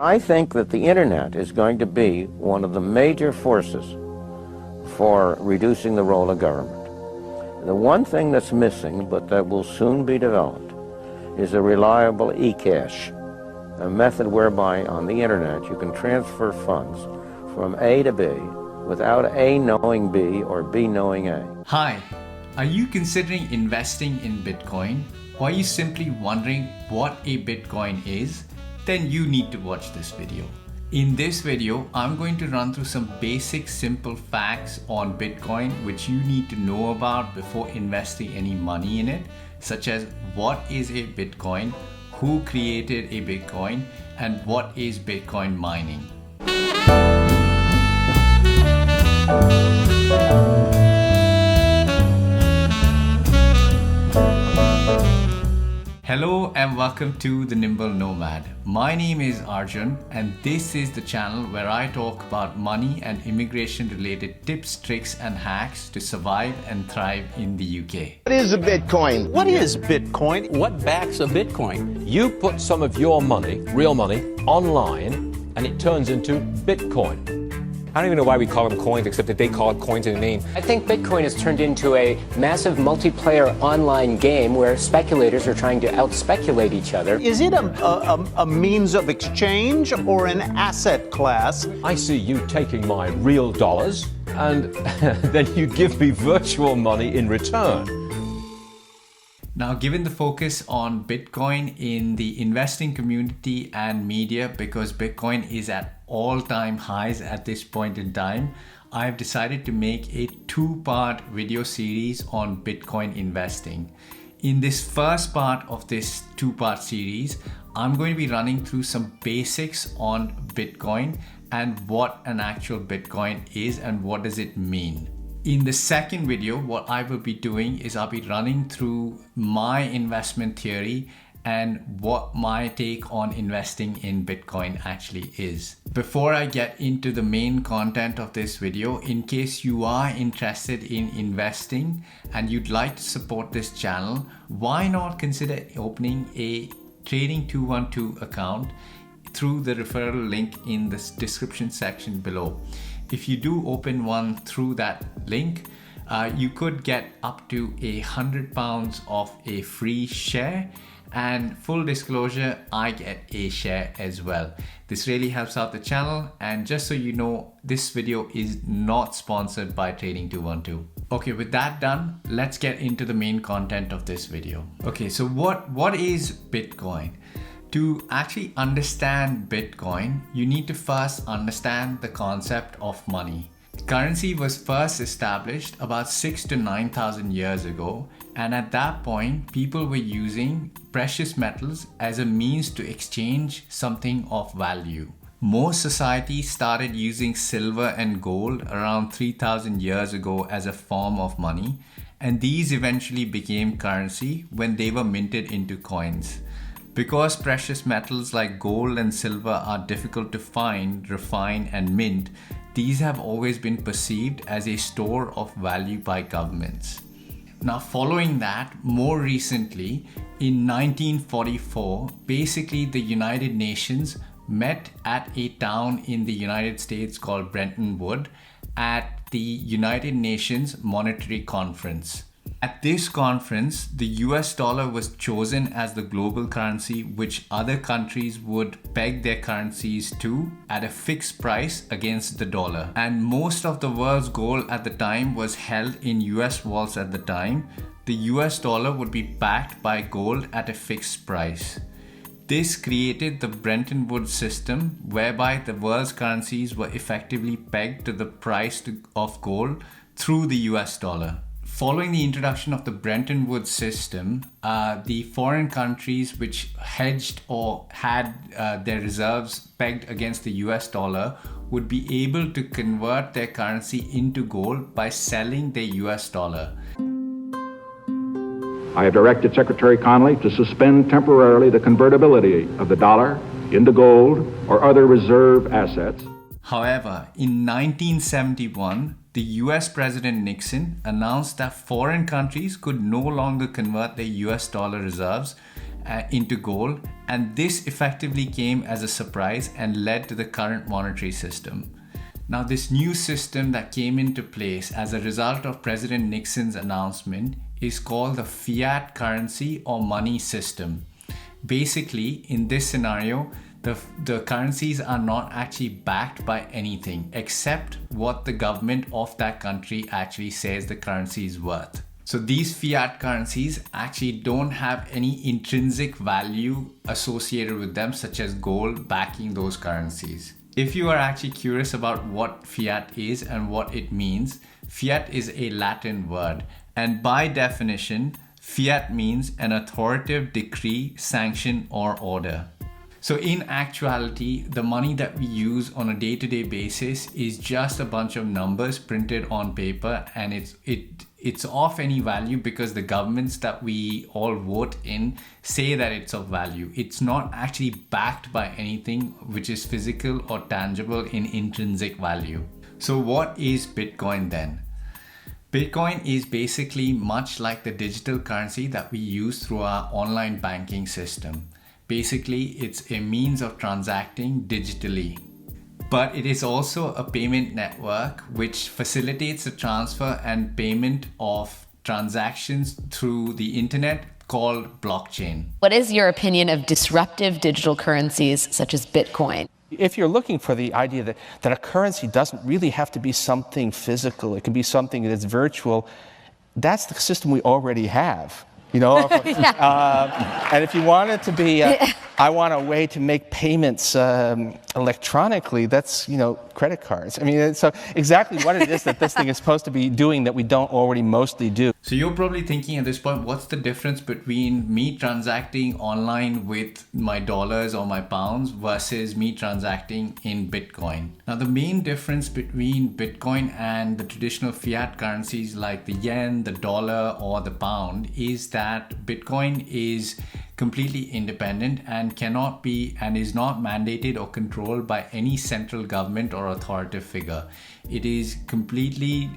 I think that the internet is going to be one of the major forces for reducing the role of government. The one thing that's missing, but that will soon be developed, is a reliable e-cash, a method whereby on the internet you can transfer funds from A to B without A knowing B or B knowing A. Hi, are you considering investing in Bitcoin? Or are you simply wondering what a Bitcoin is? Then you need to watch this video. In this video, I'm going to run through some basic simple facts on Bitcoin which you need to know about before investing any money in it, such as what is a Bitcoin, who created a Bitcoin, and what is Bitcoin mining. Hello and welcome to The Nimble Nomad. My name is Arjun and this is the channel where I talk about money and immigration related tips, tricks and hacks to survive and thrive in the UK. What is a Bitcoin? What is Bitcoin? What backs a Bitcoin? You put some of your money, real money, online and it turns into Bitcoin. I don't even know why we call them coins, except that they call it coins in the name. I think Bitcoin has turned into a massive multiplayer online game where speculators are trying to out-speculate each other. Is it a means of exchange or an asset class? I see you taking my real dollars and then you give me virtual money in return. Now, given the focus on Bitcoin in the investing community and media, because Bitcoin is at all-time highs at this point in time, I've decided to make a two-part video series on Bitcoin investing. In this first part of this two-part series, I'm going to be running through some basics on Bitcoin and what an actual Bitcoin is and what does it mean. In the second video, what I will be doing is I'll be running through my investment theory and what my take on investing in Bitcoin actually is. Before I get into the main content of this video, in case you are interested in investing and you'd like to support this channel, why not consider opening a Trading 212 account through the referral link in the description section below. If you do open one through that link, you could get up to £100 of a free share, and full disclosure, I get a share as well. This really helps out the channel, and just so you know, this video is not sponsored by Trading 212. Okay, with that done, let's get into the main content of this video. Okay, so what is Bitcoin? To actually understand Bitcoin, you need to first understand the concept of money. Currency was first established about 6,000 to 9,000 years ago, and at that point, people were using precious metals as a means to exchange something of value. Most societies started using silver and gold around 3,000 years ago as a form of money, and these eventually became currency when they were minted into coins. Because precious metals like gold and silver are difficult to find, refine, and mint, these have always been perceived as a store of value by governments. Now, following that, more recently, in 1944, basically the United Nations met at a town in the United States called Bretton Woods at the United Nations Monetary Conference. At this conference, the US dollar was chosen as the global currency which other countries would peg their currencies to at a fixed price against the dollar. And most of the world's gold at the time was held in US vaults at the time. The US dollar would be backed by gold at a fixed price. This created the Bretton Woods system, whereby the world's currencies were effectively pegged to the price of gold through the US dollar. Following the introduction of the Bretton Woods system, the foreign countries which hedged or had their reserves pegged against the US dollar would be able to convert their currency into gold by selling their US dollar. I have directed Secretary Connally to suspend temporarily the convertibility of the dollar into gold or other reserve assets. However, in 1971, the US President Nixon announced that foreign countries could no longer convert their US dollar reserves, into gold, and this effectively came as a surprise and led to the current monetary system. Now, this new system that came into place as a result of President Nixon's announcement is called the fiat currency or money system. Basically, in this scenario, the currencies are not actually backed by anything except what the government of that country actually says the currency is worth. So these fiat currencies actually don't have any intrinsic value associated with them, such as gold backing those currencies. If you are actually curious about what fiat is and what it means, fiat is a Latin word, and by definition, fiat means an authoritative decree, sanction, or order. So in actuality, the money that we use on a day-to-day basis is just a bunch of numbers printed on paper, and it's of any value because the governments that we all vote in say that it's of value. It's not actually backed by anything which is physical or tangible in intrinsic value. So what is Bitcoin then? Bitcoin is basically much like the digital currency that we use through our online banking system. Basically, it's a means of transacting digitally. But it is also a payment network which facilitates the transfer and payment of transactions through the internet, called blockchain. What is your opinion of disruptive digital currencies such as Bitcoin? If you're looking for the idea that a currency doesn't really have to be something physical, it can be something that's virtual, that's the system we already have. You know, and if you want it to be, I want a way to make payments electronically, that's, you know, credit cards. I mean, so exactly what it is that this thing is supposed to be doing that we don't already mostly do. So you're probably thinking at this point, what's the difference between me transacting online with my dollars or my pounds versus me transacting in Bitcoin? Now, the main difference between Bitcoin and the traditional fiat currencies like the yen, the dollar, or the pound is that Bitcoin is completely independent and cannot be and is not mandated or controlled by any central government or authoritative figure. It is completely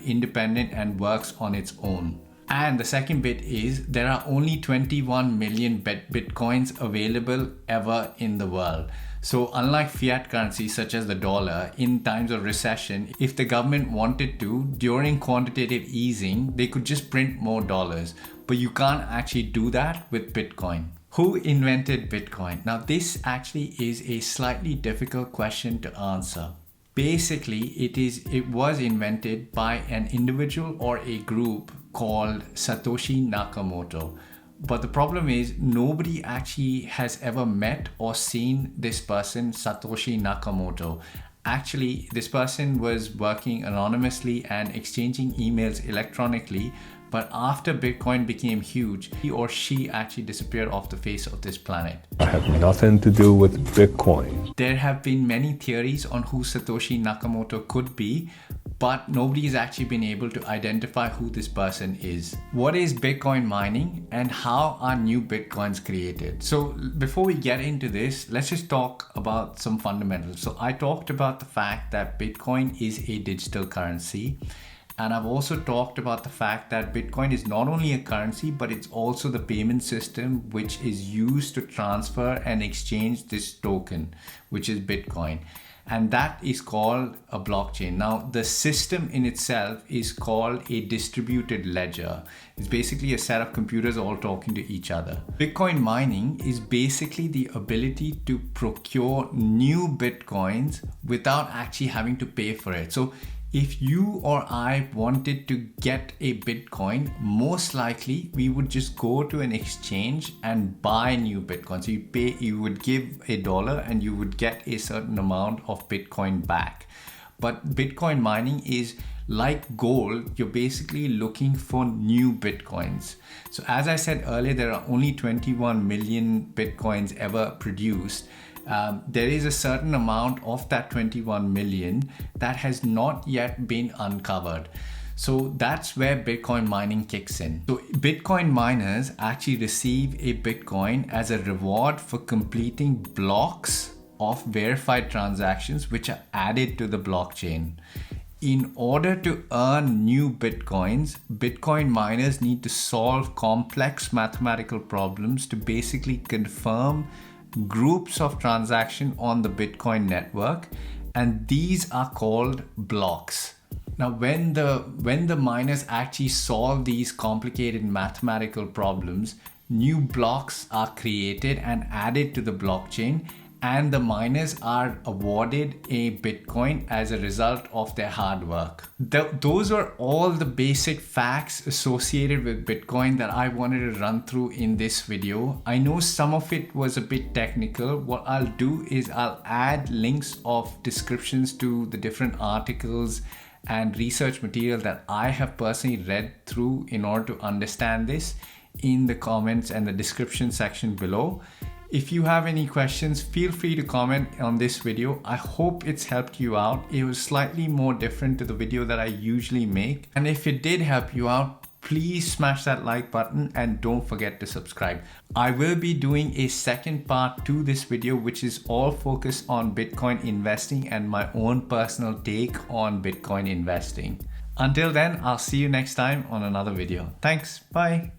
independent and works on its own. And the second bit is there are only 21 million Bitcoins available ever in the world. So unlike fiat currencies such as the dollar, in times of recession, if the government wanted to, during quantitative easing, they could just print more dollars. But you can't actually do that with Bitcoin. Who invented Bitcoin? Now, this actually is a slightly difficult question to answer. Basically, it was invented by an individual or a group called Satoshi Nakamoto. But the problem is nobody actually has ever met or seen this person, Satoshi Nakamoto. Actually, this person was working anonymously and exchanging emails electronically, but after Bitcoin became huge, he or she actually disappeared off the face of this planet. I have nothing to do with Bitcoin. There have been many theories on who Satoshi Nakamoto could be, but nobody has actually been able to identify who this person is. What is Bitcoin mining and how are new Bitcoins created? So before we get into this, let's just talk about some fundamentals. So I talked about the fact that Bitcoin is a digital currency. And I've also talked about the fact that Bitcoin is not only a currency, but it's also the payment system which is used to transfer and exchange this token, which is Bitcoin. And that is called a blockchain. Now, the system in itself is called a distributed ledger. It's basically a set of computers all talking to each other. Bitcoin mining is basically the ability to procure new Bitcoins without actually having to pay for it. So if you or I wanted to get a Bitcoin, most likely we would just go to an exchange and buy new Bitcoin. So you would give $1 and you would get a certain amount of Bitcoin back. But Bitcoin mining is like gold. You're basically looking for new Bitcoins. So as I said earlier, there are only 21 million Bitcoins ever produced. There is a certain amount of that 21 million that has not yet been uncovered. So that's where Bitcoin mining kicks in. So Bitcoin miners actually receive a Bitcoin as a reward for completing blocks of verified transactions which are added to the blockchain. In order to earn new Bitcoins, Bitcoin miners need to solve complex mathematical problems to basically confirm groups of transactions on the Bitcoin network, and these are called blocks. Now, when the miners actually solve these complicated mathematical problems, new blocks are created and added to the blockchain, and the miners are awarded a Bitcoin as a result of their hard work. Those are all the basic facts associated with Bitcoin that I wanted to run through in this video. I know some of it was a bit technical. What I'll do is I'll add links of descriptions to the different articles and research material that I have personally read through in order to understand this in the comments and the description section below. If you have any questions, feel free to comment on this video. I hope it's helped you out. It was slightly more different to the video that I usually make. And if it did help you out, please smash that like button and don't forget to subscribe. I will be doing a second part to this video, which is all focused on Bitcoin investing and my own personal take on Bitcoin investing. Until then, I'll see you next time on another video. Thanks. Bye.